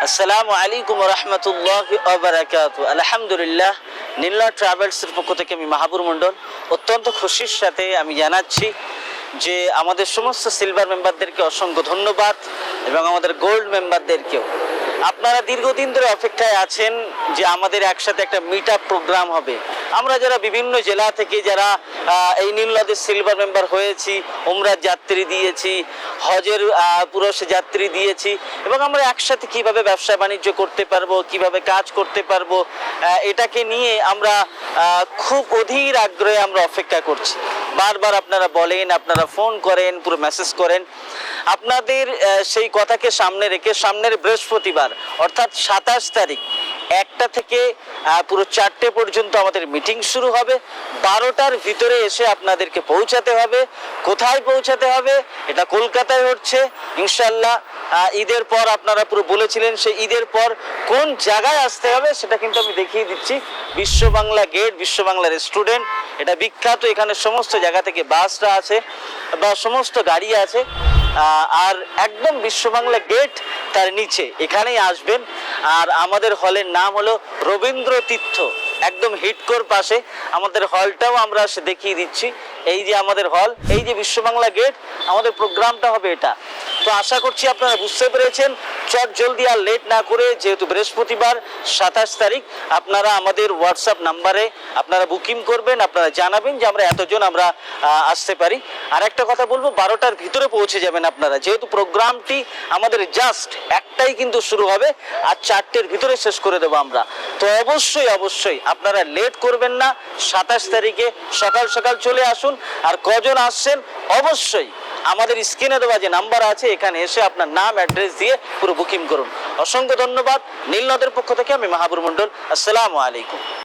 আসসালামু আলাইকুম রহমতুল্লাহি ওয়া বারাকাতুহু। আলহামদুলিল্লাহ, নীলা ট্রাভেলসের পক্ষ থেকে আমি মাহাবুর মণ্ডল অত্যন্ত খুশির সাথে আমি জানাচ্ছি যে আমাদের সমস্ত সিলভার মেম্বারদেরকে অসংখ্য ধন্যবাদ এবং আমাদের গোল্ড মেম্বারদেরকেও। আপনারা দীর্ঘদিন ধরে অপেক্ষায় আছেন যে আমাদের একসাথে একটা মিট আপ প্রোগ্রাম হবে। আমরা যারা বিভিন্ন জেলা থেকে যারা এই নীলনদের সিলভার মেম্বার হয়েছি, উমরার যাত্রী দিয়েছি, হজের পুরুষ যাত্রী দিয়েছি, এবং আমরা একসাথে কিভাবে ব্যবসা বাণিজ্য করতে পারবো, কিভাবে কাজ করতে পারবো, এটাকে নিয়ে আমরা খুব অধীর আগ্রহে আমরা অপেক্ষা করছি। বারবার আপনারা বলেন, আপনারা ফোন করেন, পুরো মেসেজ করেন। আপনাদের সেই কথাকে সামনে রেখে সামনের বৃহস্পতিবার অর্থাৎ 27 তারিখ 1টা থেকে পুরো 4টে পর্যন্ত আমাদের মিটিং শুরু হবে। 12টার ভিতরে এসে আপনাদেরকে পৌঁছাতে হবে। কোথায় পৌঁছাতে হবে? এটা কলকাতায় হচ্ছে ইনশাল্লাহ। ঈদের পর আপনারা পুরো বলেছিলেন, সেই ঈদের পর কোন জায়গায় আসতে হবে সেটা কিন্তু আমি দেখিয়ে দিচ্ছি। বিশ্ব বাংলা গেট, বিশ্ব বাংলা রেস্টুরেন্ট, এটা বিখ্যাত। এখানে সমস্ত জায়গা থেকে বাসরা আছে বা সমস্ত গাড়ি আছে। আর একদম বিশ্ব বাংলা গেট তার নিচে এখানেই আসবেন। আর আমাদের হলের নাম হলো রবীন্দ্র তীর্থ, একদম হিটকোর পাশে আমাদের হলটাও আমরা দেখিয়ে দিচ্ছি। এই যে আমাদের হল, এই যে বিশ্ব বাংলা গেট, আমাদের প্রোগ্রামটা হবে এটা। তো আশা করছি আপনারা বুঝতে পেরেছেন। চট জলদি আর লেট না করে, যেহেতু বৃহস্পতিবার 27 তারিখ, আপনারা আমাদের হোয়াটসঅ্যাপ নাম্বারে আপনারা বুকিং করবেন, আপনারা জানাবেন যে আমরা এতজন আমরা আসতে পারি। আর একটা কথা বলবো, 12টার ভিতরে পৌঁছে যাবেন আপনারা, যেহেতু প্রোগ্রামটি আমাদের জাস্ট একটাই কিন্তু শুরু হবে আর 4টের ভিতরে শেষ করে দেবো আমরা। তো অবশ্যই অবশ্যই আপনারা লেট করবেন না। 27 তারিখে সকাল সকাল চলে আসুন। আর কজন আসছেন অবশ্যই আমাদের স্ক্রিনে দেওয়া যে নাম্বার আছে এখানে এসে আপনার নাম অ্যাড্রেস দিয়ে পুরো বুকিং করুন। অসংখ্য ধন্যবাদ। নীলনদের পক্ষ থেকে আমি মাহাবুর মণ্ডল। আসসালামু আলাইকুম।